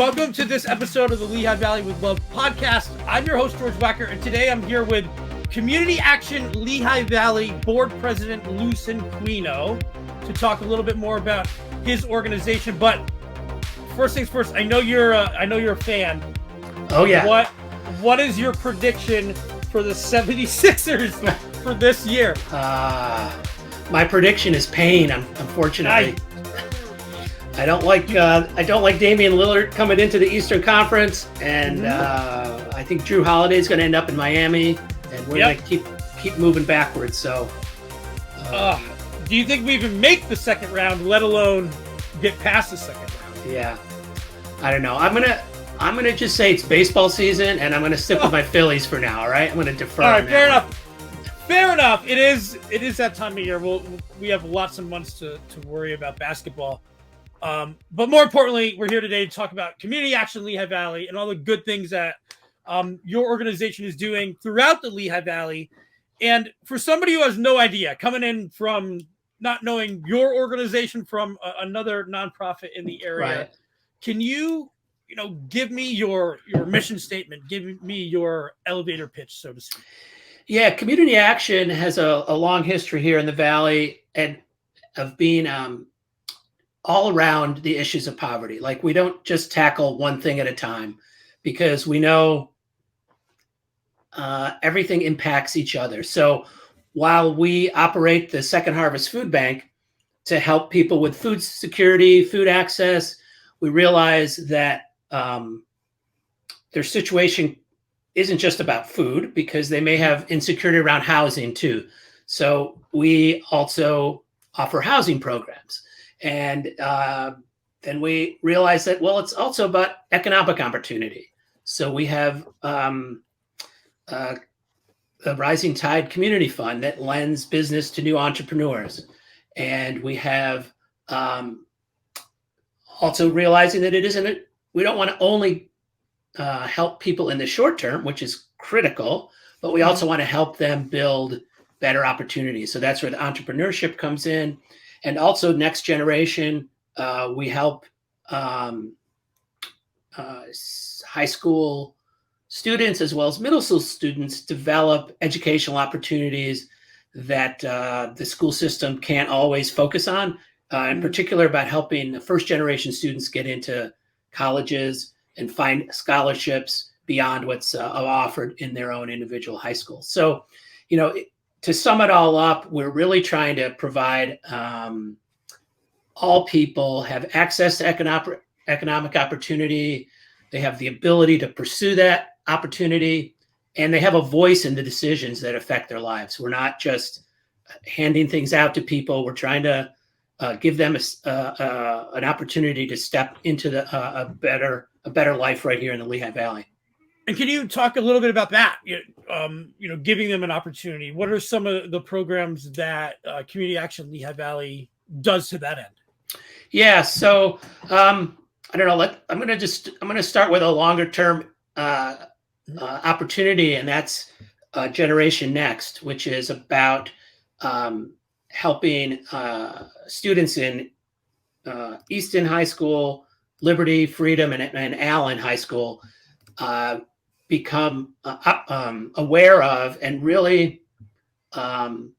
Welcome to this episode of the Lehigh Valley with Love podcast. I'm your host, George Wecker, and today I'm here with Community Action Lehigh Valley Board President Louis Cinquino to talk a little bit more about his organization. But first things first, I know you're a fan. Oh yeah. What is your prediction for the 76ers for this year? My prediction is pain. Unfortunately, I don't like Damian Lillard coming into the Eastern Conference, and I think Drew Holiday is going to end up in Miami, and we're going to keep moving backwards. So, do you think we even make the second round, let alone get past the second round? Yeah, I don't know. I'm gonna just say it's baseball season, and I'm gonna stick with my Phillies for now. All right, I'm gonna defer. All right, fair enough. It is that time of year. We have lots of months to worry about basketball. But more importantly, we're here today to talk about Community Action Lehigh Valley and all the good things that your organization is doing throughout the Lehigh Valley. And for somebody who has no idea, coming in from not knowing your organization from another nonprofit in the area, right. Can you give me your mission statement, give me your elevator pitch, so to speak? Yeah, Community Action has a long history here in the Valley and of being all around the issues of poverty. Like, we don't just tackle one thing at a time, because we know everything impacts each other. So while we operate the Second Harvest Food Bank to help people with food security, food access, we realize that their situation isn't just about food, because they may have insecurity around housing too. So we also offer housing programs. And then we realized that, well, it's also about economic opportunity. So we have the Rising Tide Community Fund that lends business to new entrepreneurs. And we have also realizing that we don't want to only help people in the short term, which is critical, but we also want to help them build better opportunities. So that's where the entrepreneurship comes in. And also next generation, we help high school students as well as middle school students develop educational opportunities that the school system can't always focus on, in particular about helping first generation students get into colleges and find scholarships beyond what's offered in their own individual high school. So, to sum it all up, we're really trying to provide all people have access to economic opportunity. They have the ability to pursue that opportunity, and they have a voice in the decisions that affect their lives. We're not just handing things out to people. We're trying to give them an opportunity to step into a better life right here in the Lehigh Valley. And can you talk a little bit about that? Giving them an opportunity. What are some of the programs that Community Action Lehigh Valley does to that end? Yeah. So I don't know. I'm going to start with a longer term opportunity, and that's Generation Next, which is about helping students in Easton High School, Liberty, Freedom, and Allen High School become aware of and really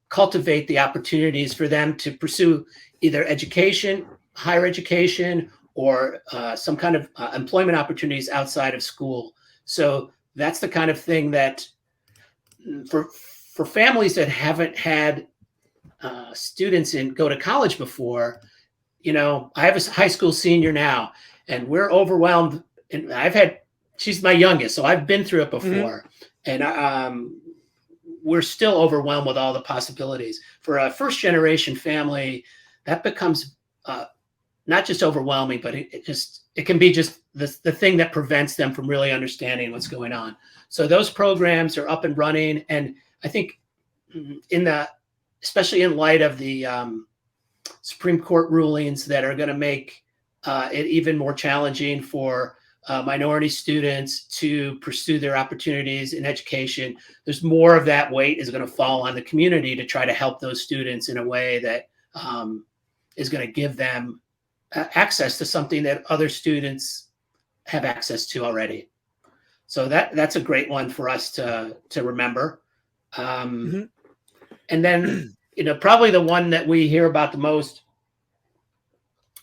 cultivate the opportunities for them to pursue either education, higher education, or some kind of employment opportunities outside of school. So that's the kind of thing that for families that haven't had students go to college before, I have a high school senior now, and we're overwhelmed. And she's my youngest, so I've been through it before. And we're still overwhelmed with all the possibilities. For a first generation family, that becomes not just overwhelming, but it can be just the thing that prevents them from really understanding what's going on. So those programs are up and running. And I think especially in light of the Supreme Court rulings that are going to make it even more challenging for minority students to pursue their opportunities in education, there's more of that weight is going to fall on the community to try to help those students in a way that is going to give them access to something that other students have access to already. So that's a great one for us to remember. Mhm. And then, probably the one that we hear about the most,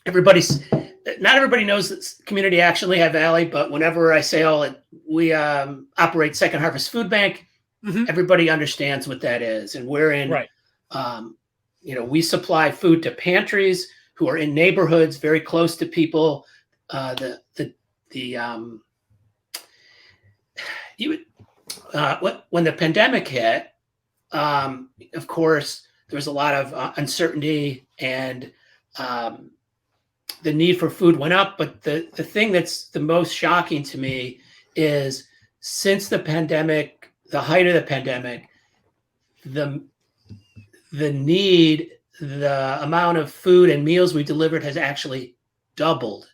not everybody knows that Community Action Lehigh Valley, but whenever I say we operate Second Harvest Food Bank, Mhm. everybody understands what that is. And we're in, Right. we supply food to pantries who are in neighborhoods very close to people. When the pandemic hit, of course, there was a lot of uncertainty, and the need for food went up. But the thing that's the most shocking to me is, since the pandemic, the height of the pandemic, the need, the amount of food and meals we delivered has actually doubled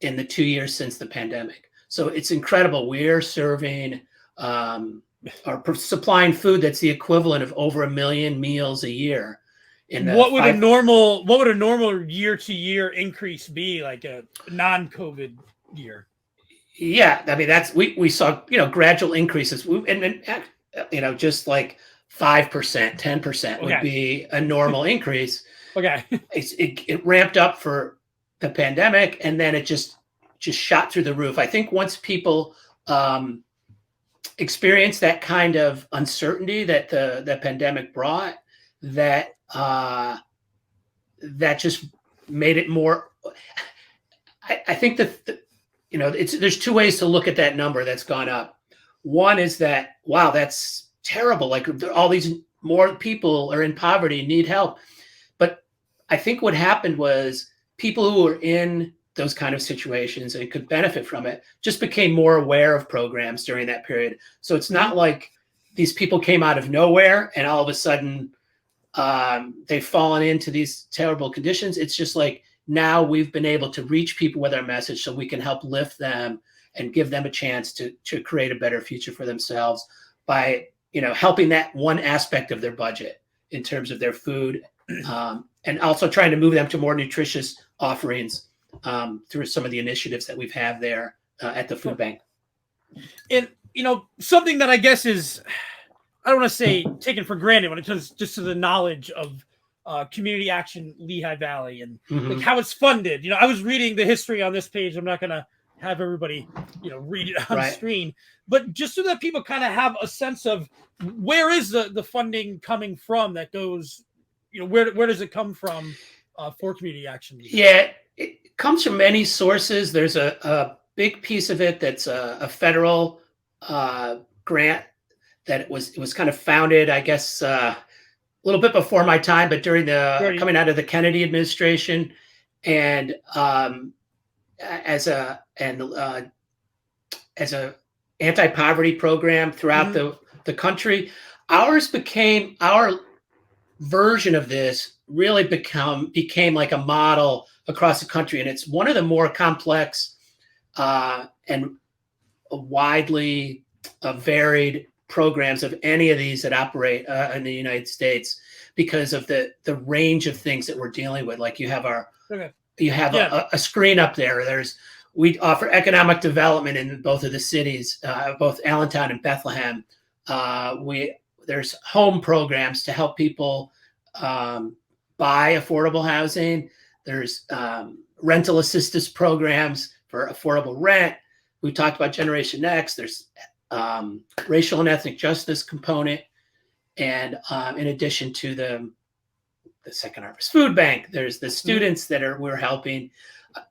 in the 2 years since the pandemic. So it's incredible. We're serving or supplying food that's the equivalent of over 1 million meals a year. What would a normal year to year increase be, like a non-COVID year? Yeah, I mean, we saw gradual increases, and just like 5%, 10% would Okay. be a normal increase. Okay. It ramped up for the pandemic, and then it just shot through the roof. I think once people experience that kind of uncertainty that the pandemic brought, that just made it more. I think that there's two ways to look at that number that's gone up. One is that, wow, that's terrible. Like, all these more people are in poverty, need help. But I think what happened was people who were in those kind of situations and could benefit from it just became more aware of programs during that period. So it's not like these people came out of nowhere and all of a sudden they've fallen into these terrible conditions. It's just like, now we've been able to reach people with our message so we can help lift them and give them a chance to create a better future for themselves by, helping that one aspect of their budget in terms of their food, and also trying to move them to more nutritious offerings through some of the initiatives that we've had there at the food bank. And, something that I guess is, I don't want to say taken for granted when it comes just to the knowledge of Community Action Lehigh Valley and like how it's funded. I was reading the history on this page. I'm not going to have everybody, read it on screen, but just so that people kind of have a sense of where is the funding coming from that goes, where does it come from for Community Action? Yeah, it comes from many sources. There's a big piece of it that's a federal grant that it was kind of founded, I guess, a little bit before my time, but during coming out of the Kennedy administration, and as a anti-poverty program throughout the country. Our version of this really became like a model across the country, and it's one of the more complex and widely varied programs of any of these that operate in the United States, because of the range of things that we're dealing with. Like, you have a screen up there. We offer economic development in both of the cities, both Allentown and Bethlehem. There's home programs to help people buy affordable housing. There's rental assistance programs for affordable rent. We talked about Generation X. There's racial and ethnic justice component. And in addition to the Second Harvest Food Bank, there's the students that we're helping.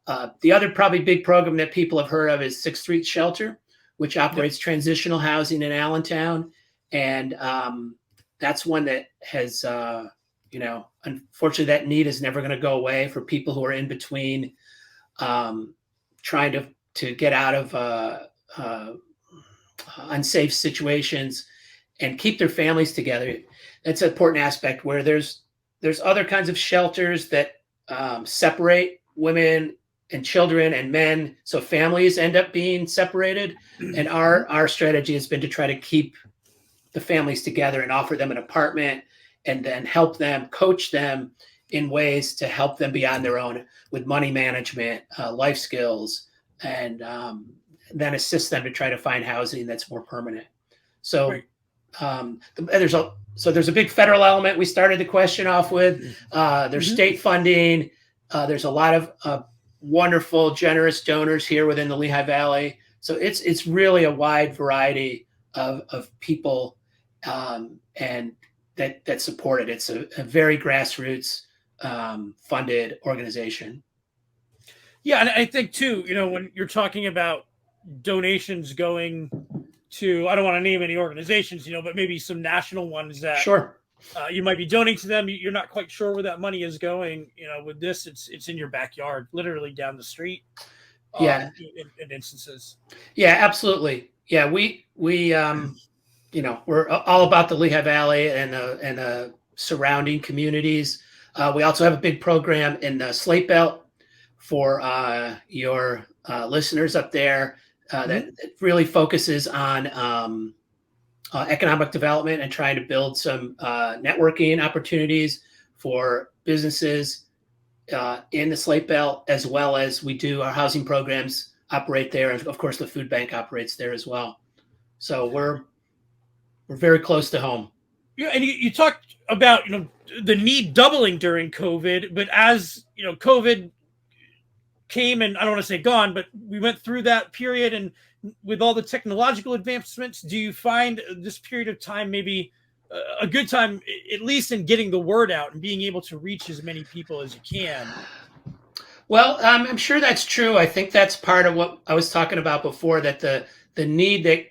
The other probably big program that people have heard of is 6th Street Shelter, which operates transitional housing in Allentown. And that's one that has, unfortunately, that need is never going to go away for people who are in between trying to get out of unsafe situations and keep their families together. That's an important aspect, where there's other kinds of shelters that separate women and children and men, so families end up being separated. And our strategy has been to try to keep the families together and offer them an apartment, and then help them, coach them in ways to help them be on their own with money management, life skills, and then assist them to try to find housing that's more permanent. So Right. there's a big federal element. We started the question off with. There's state funding. There's a lot of wonderful, generous donors here within the Lehigh Valley. So it's really a wide variety of people and that support it. It's a very grassroots funded organization. Yeah, and I think too, when you're talking about donations going to, I don't want to name any organizations, but maybe some national ones that Sure. You might be donating to them. You're not quite sure where that money is going. With this, it's in your backyard, literally down the street. Yeah. In instances. Yeah, absolutely. Yeah, we're all about the Lehigh Valley and surrounding communities. We also have a big program in the Slate Belt for your listeners up there that really focuses on economic development and trying to build some networking opportunities for businesses in the Slate Belt, as well as we do our housing programs operate there, and of course the food bank operates there as well. So we're very close to home. Yeah, and you talked about the need doubling during COVID, but as COVID came, and I don't want to say gone, but we went through that period, and with all the technological advancements, do you find this period of time maybe a good time, at least in getting the word out and being able to reach as many people as you can? Well, I'm sure that's true. I think that's part of what I was talking about before, that the need that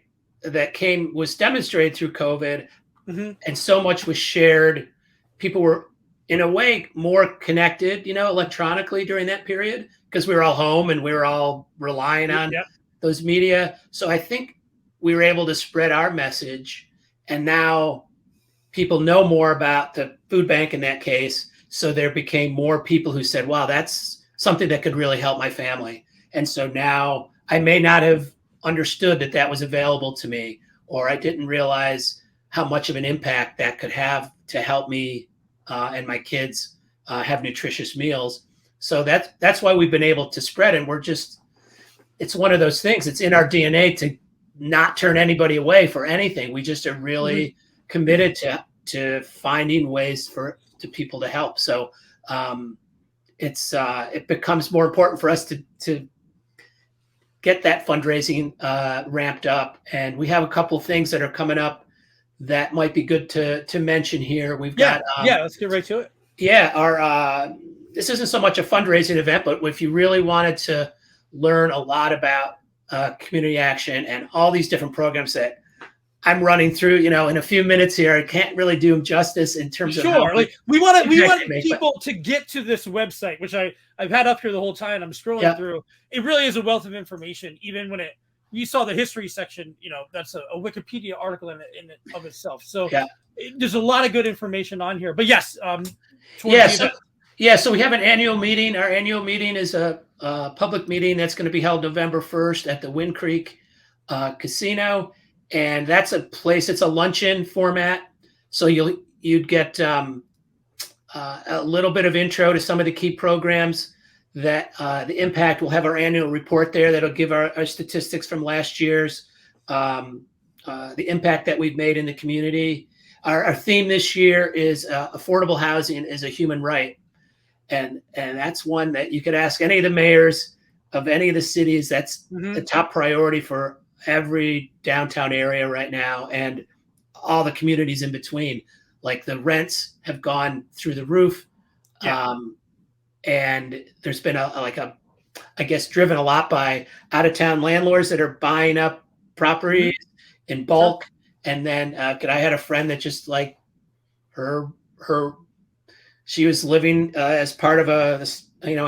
was demonstrated through COVID, and so much was shared. People were, in a way, more connected, electronically during that period, because we were all home and we were all relying on those media. So I think we were able to spread our message, and now people know more about the food bank in that case. So there became more people who said, wow, that's something that could really help my family. And so now I may not have understood that was available to me, or I didn't realize how much of an impact that could have to help me and my kids have nutritious meals. So that's why we've been able to spread. And it's one of those things. It's in our DNA to not turn anybody away for anything. We just are really committed to finding ways to people to help. So it becomes more important for us to get that fundraising ramped up. And we have a couple of things that are coming up that might be good to mention here. We've got let's get right to it. Yeah, our this isn't so much a fundraising event, but if you really wanted to learn a lot about community action and all these different programs that I'm running through, in a few minutes here, I can't really do them justice in terms of how we want people to get to this website, which I've had up here the whole time. I'm scrolling through. It really is a wealth of information. Even when you saw the history section, that's a Wikipedia article in it of itself. So there's a lot of good information on here. But yes, so we have an annual meeting. Our annual meeting is a public meeting that's going to be held November 1st at the Wind Creek Casino. And that's a place, it's a luncheon format. So you'd get a little bit of intro to some of the key programs that the impact. We'll have our annual report there that'll give our statistics from last year's, the impact that we've made in the community. Our theme this year is affordable housing is a human right. And that's one that you could ask any of the mayors of any of the cities. That's the top priority for every downtown area right now, and all the communities in between. Like the rents have gone through the roof. And there's been I guess driven a lot by out of town landlords that are buying up properties in bulk. And then I had a friend that just she was living as part of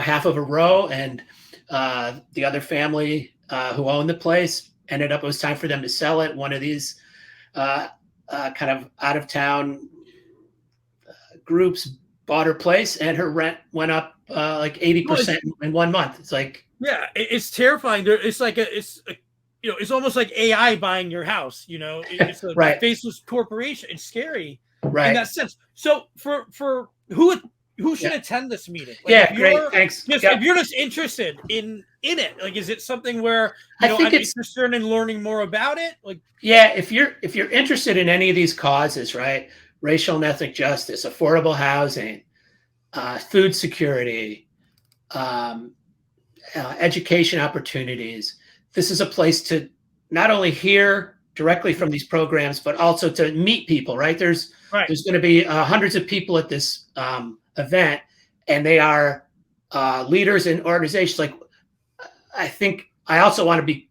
half of a row, and the other family who owned the place ended up, it was time for them to sell it. One of these kind of out of town groups bought her place, and her rent went up 80% in 1 month. It's it's terrifying. It's almost like AI buying your house. It's a faceless corporation. It's scary in that sense. So for who who should Yeah. attend this meeting? Like, Yeah, great. Thanks. Yeah. if you're just interested in it, like, is it something where I think I'm it's interested in learning more about it? Like, yeah, if you're interested in any of these causes, right? Racial and ethnic justice, affordable housing, food security, um, education opportunities. This is a place to not only hear directly from these programs, but also to meet people. Right? right, There's going to be hundreds of people at this event, and they are leaders in organizations. Like I think I also want to be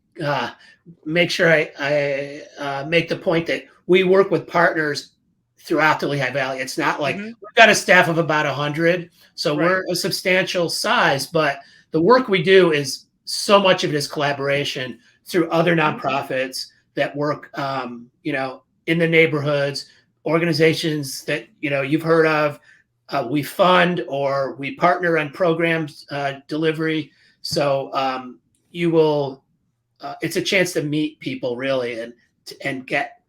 make sure I make the point that we work with partners throughout the Lehigh Valley. It's not like mm-hmm, we've got a staff of about 100, so right, we're a substantial size, but the work we do is so much of it is collaboration through other mm-hmm, nonprofits that work, in the neighborhoods, organizations that, you've heard of. We fund or we partner on programs delivery. So you will, it's a chance to meet people really and get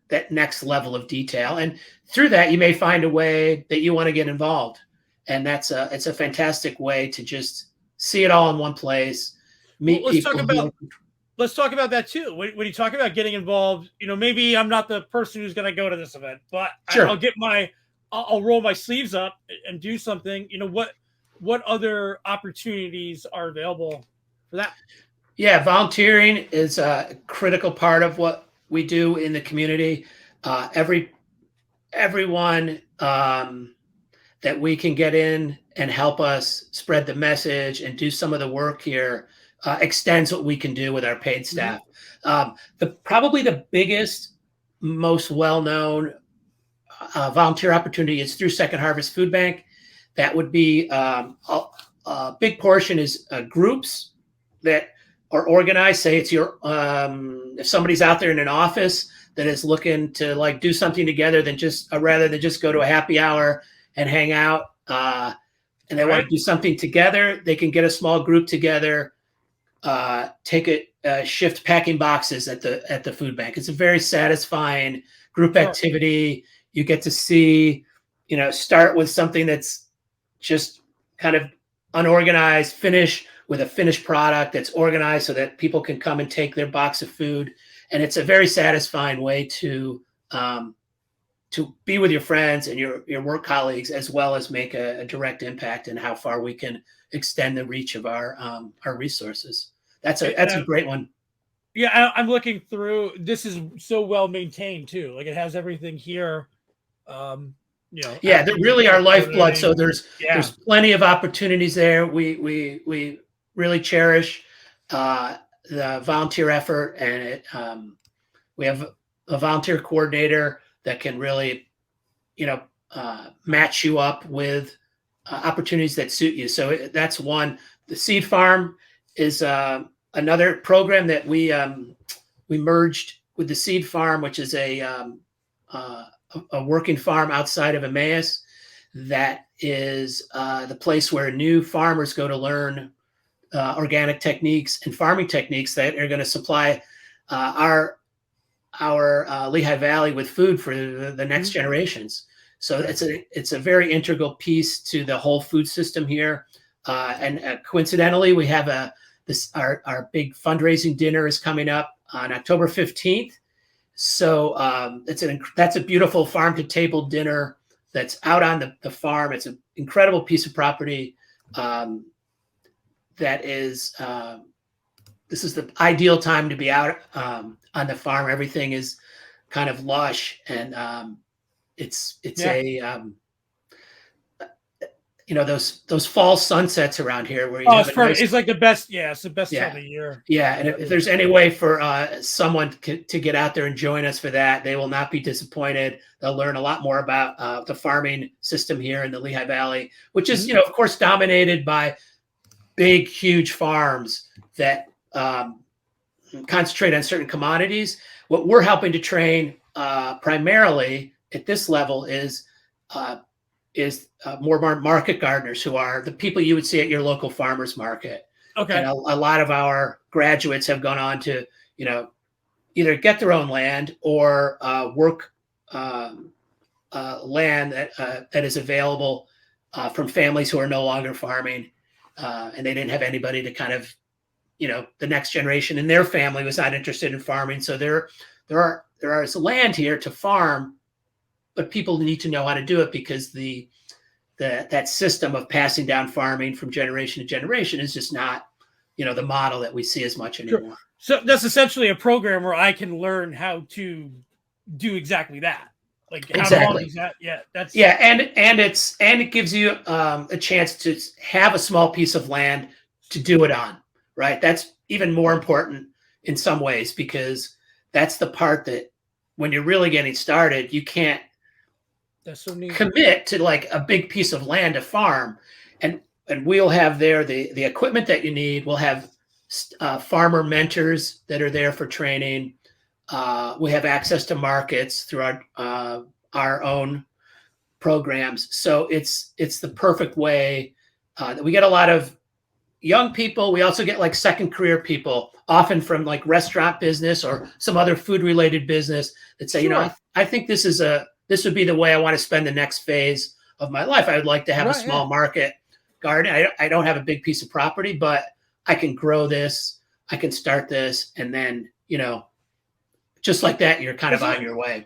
that next level of detail. And through that, you may find a way that you want to get involved. And it's a fantastic way to just see it all in one place, well, meet people. let's talk about that too. When you talk about getting involved, maybe I'm not the person who's going to go to this event, but Sure. I'll roll my sleeves up and do something. What other opportunities are available for that? Yeah, volunteering is a critical part of what we do in the community. Everyone that we can get in and help us spread the message and do some of the work here extends what we can do with our paid staff. Probably the biggest, most well-known volunteer opportunity is through Second Harvest Food Bank. That would be a big portion is groups that are organized. Say it's your if somebody's out there in an office that is looking to like do something together than just rather than just go to a happy hour and hang out, and they want to do something together, they can get a small group together, take a shift packing boxes at the food bank. It's a very satisfying group activity. You get to see, start with something that's just kind of unorganized, finish with a finished product that's organized so that people can come and take their box of food. And it's a very satisfying way to be with your friends and your work colleagues, as well as make a direct impact in how far we can extend the reach of our resources. That's a great one. Yeah, I'm looking through. This is so well maintained too. Like it has everything here. Yeah, they're really our lifeblood. So there's plenty of opportunities there. We really cherish the volunteer effort, and we have a volunteer coordinator that can really, match you up with opportunities that suit you. So that's one. The Seed Farm is another program that we merged with the Seed Farm, which is a working farm outside of Emmaus. That is the place where new farmers go to learn organic techniques and farming techniques that are going to supply our Lehigh Valley with food for the next generations. So it's a very integral piece to the whole food system here. And coincidentally, we have our big fundraising dinner is coming up on October 15th. So that's a beautiful farm to table dinner that's out on the farm. It's an incredible piece of property. That is, this is the ideal time to be out on the farm. Everything is kind of lush, and it's those fall sunsets around here where you have it's perfect. It's like the best. Yeah, it's the best time of the year. Yeah, and if there's any way for someone to get out there and join us for that, they will not be disappointed. They'll learn a lot more about the farming system here in the Lehigh Valley, which is, of course, dominated by big, huge farms that concentrate on certain commodities. What we're helping to train primarily at this level is more market gardeners, who are the people you would see at your local farmers market. Okay. And a lot of our graduates have gone on to, either get their own land or work land that is available from families who are no longer farming, and they didn't have anybody to kind of, the next generation in their family was not interested in farming. So there is land here to farm, but people need to know how to do it because that system of passing down farming from generation to generation is just not, the model that we see as much anymore. Sure. So that's essentially a program where I can learn how to do exactly that. Like how Exactly. long is that? Yeah, that's and it gives you a chance to have a small piece of land to do it on, right? That's even more important in some ways because that's the part that when you're really getting started, you can't that's so neat. commit to like a big piece of land to farm, and we'll have there the equipment that you need. We'll have farmer mentors that are there for training. We have access to markets through our own programs. So it's the perfect way that we get a lot of young people. We also get like second career people, often from like restaurant business or some other food related business that say, Sure. I think this would be the way I want to spend the next phase of my life. I would like to have a small market garden. I don't have a big piece of property, but I can grow this. I can start this. And then, just like that, you're kind of on your way.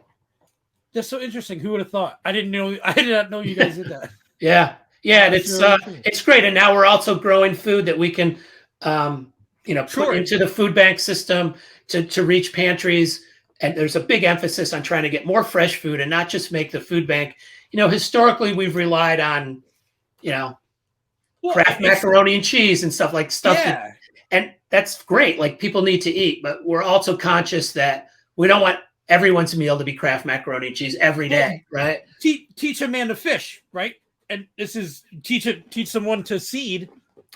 That's so interesting. Who would have thought? I did not know you guys did that. Yeah. And it's great. And now we're also growing food that we can, put into the food bank system to reach pantries. And there's a big emphasis on trying to get more fresh food and not just make the food bank. Historically we've relied on, Kraft macaroni and cheese and stuff Yeah. And that's great. Like people need to eat, but we're also conscious that we don't want everyone's meal to be Kraft macaroni and cheese every day, right? Teach a man to fish, right? And this is teach someone to seed,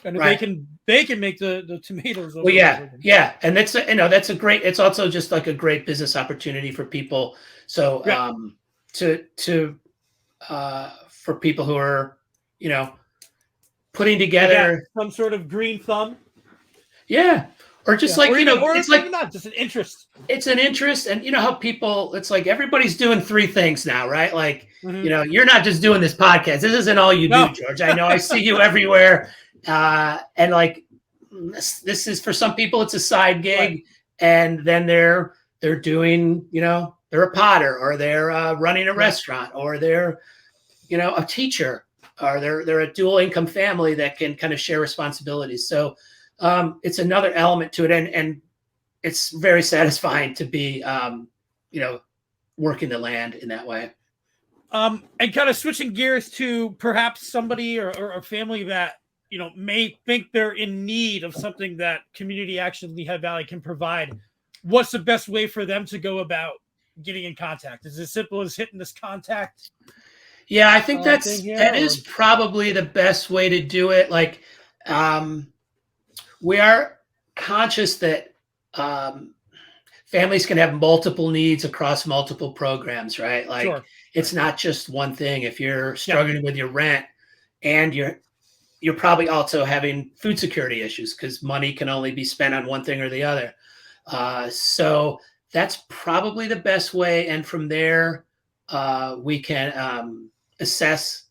and right. they can make the tomatoes. Well, yeah, and that's a great. It's also just like a great business opportunity for people. So for people who are putting together some sort of green thumb. Yeah. Or just it's like not just an interest. It's an interest. And how people, it's like everybody's doing three things now, right? Like, you're not just doing this podcast. This isn't all you do, George. I know I see you everywhere. And like, this is for some people, it's a side gig. Right. And then they're doing, they're a potter or they're running a restaurant or they're, a teacher or they're a dual income family that can kind of share responsibilities. So, it's another element to it, and it's very satisfying to be, working the land in that way. And kind of switching gears to perhaps somebody or a family that may think they're in need of something that Community Action Lehigh Valley can provide. What's the best way for them to go about getting in contact? Is it as simple as hitting this contact? Yeah, I think that is probably the best way to do it. Like, we are conscious that families can have multiple needs across multiple programs, right? Like it's not just one thing. If you're struggling with your rent and you're probably also having food security issues because money can only be spent on one thing or the other. So that's probably the best way. And from there, we can assess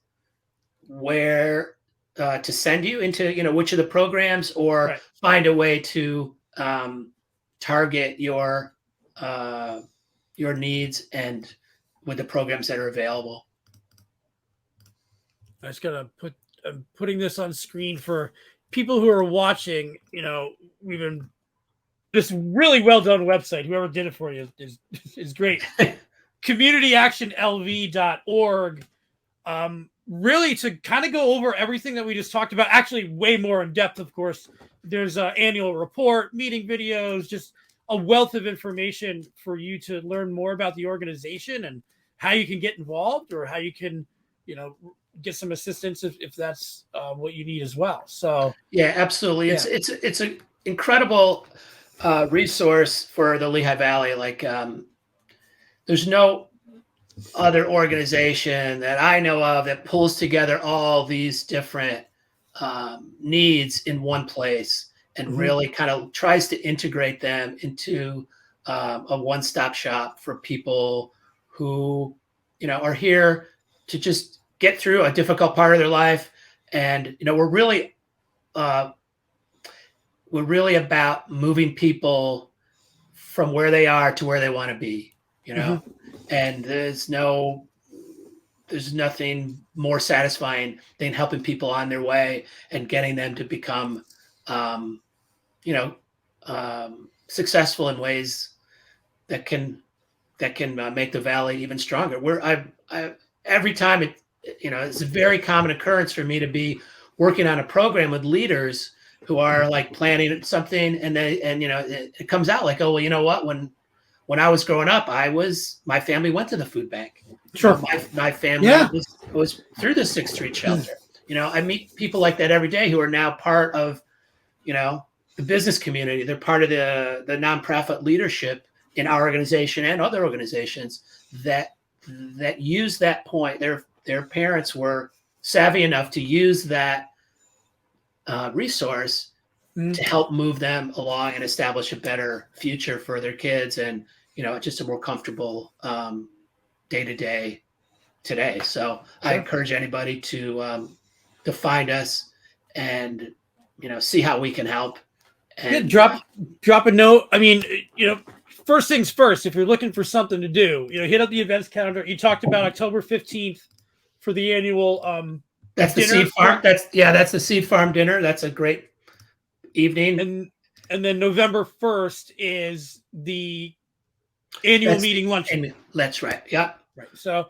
where to send you into, which of the programs or find a way to target your needs and with the programs that are available. I just gotta I'm putting this on screen for people who are watching. We've been this really well done website. Whoever did it for you is great. CommunityActionLV.org. Really to kind of go over everything that we just talked about, actually way more in depth, of course. There's an annual report, meeting videos, just a wealth of information for you to learn more about the organization and how you can get involved or how you can, get some assistance if that's what you need as well. So yeah, absolutely. Yeah. It's an incredible resource for the Lehigh Valley. Like there's no other organization that I know of that pulls together all these different needs in one place and really kind of tries to integrate them into a one-stop shop for people who, are here to just get through a difficult part of their life. And, we're really about moving people from where they are to where they want to be, and there's nothing more satisfying than helping people on their way and getting them to become, successful in ways that can make the Valley even stronger. Every time it's a very common occurrence for me to be working on a program with leaders who are like planning something, and it comes out like, oh, well, you know what? When I was growing up, my family went to the food bank. Sure. My family was through the 6th Street shelter. I meet people like that every day who are now part of, the business community. They're part of the nonprofit leadership in our organization and other organizations that use that point. Their parents were savvy enough to use that resource to help move them along and establish a better future for their kids, and just a more comfortable day-to-day today. So I encourage anybody to find us and see how we can help. And drop a note. I mean, first things first, if you're looking for something to do, hit up the events calendar. You talked about October 15th for the annual that's the dinner. Seed Farm. That's the Seed Farm dinner. That's a great evening. And then November 1st is the annual meeting luncheon. That's right. Yeah. Right. So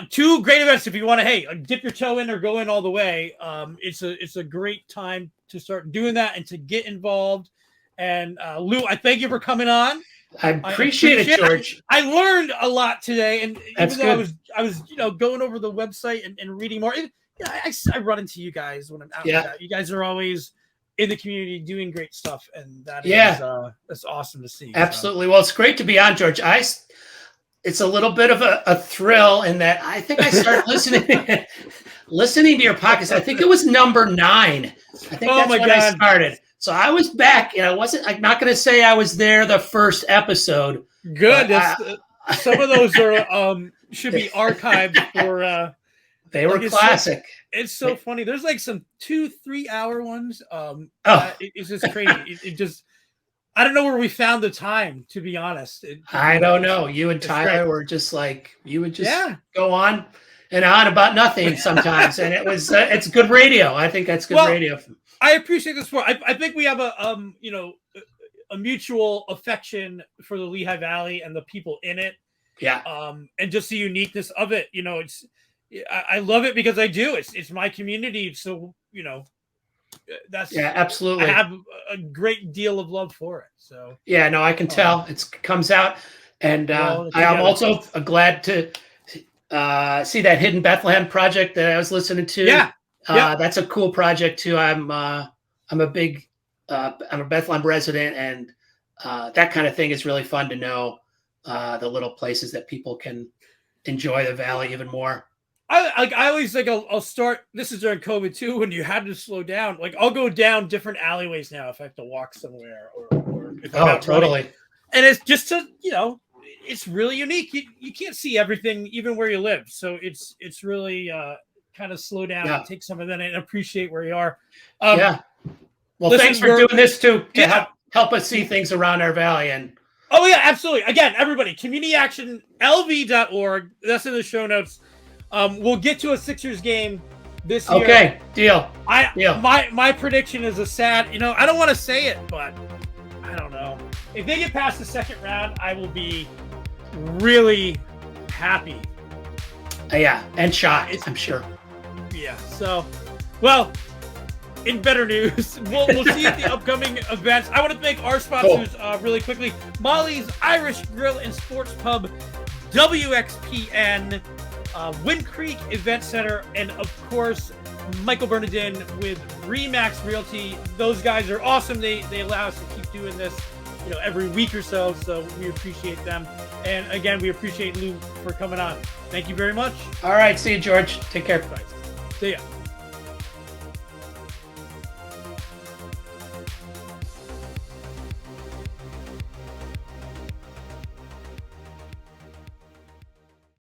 2 great events if you want to dip your toe in or go in all the way. It's a great time to start doing that and to get involved. And Lou, I thank you for coming on. I appreciate it, George. I learned a lot today, and That's even though good. I was going over the website and reading more. I run into you guys when I'm out. Yeah. You guys are always in the community doing great stuff, and that is that's awesome to see. Absolutely. Well, it's great to be on, George. It's a little bit of a thrill in that I think I started listening to your podcast. I think it was number 9. I think that's when I started. So I was back, and I'm not going to say I was there the first episode. Good. Some of those are should be archived for. They were classic. It's so funny. There's like some 2-3 hour ones. It's just crazy. It just. I don't know where we found the time, to be honest. I don't know. You and Tyler were just like, you would just go on and on about nothing sometimes. And it's good radio. I think that's good radio. I appreciate the support. I think we have a mutual affection for the Lehigh Valley and the people in it. Yeah. And just the uniqueness of it. I love it because I do. It's my community. So, that's absolutely. I have a great deal of love for it. So I can tell it comes out, and I am also glad to see that Hidden Bethlehem project that I was listening to. That's a cool project too. I'm a Bethlehem resident, and that kind of thing is really fun to know. The little places that people can enjoy the Valley even more. I always I'll start. This is during COVID too, when you had to slow down. Like I'll go down different alleyways now if I have to walk somewhere or if I'm out totally. Running. And it's just it's really unique. You can't see everything even where you live, so it's really kind of slow down and take some of that and appreciate where you are. Well, thanks for doing this to help us see things around our valley. And absolutely. Again, everybody, communityactionlv.org. That's in the show notes. We'll get to a Sixers game this year. Okay, deal. My prediction is a sad. I don't want to say it, but I don't know. If they get past the second round, I will be really happy. And shocked, I'm sure. Yeah. So, in better news, we'll see you at the upcoming events. I want to thank our sponsors really quickly: Molly's Irish Grill and Sports Pub, WXPN. Wind Creek Event Center, and of course Michael Bernardin with Remax Realty. Those guys are awesome. They allow us to keep doing this every week or so we appreciate them. And again, we appreciate Lou for coming on. Thank you very much. All right, see you, George. Take care. Bye. See ya.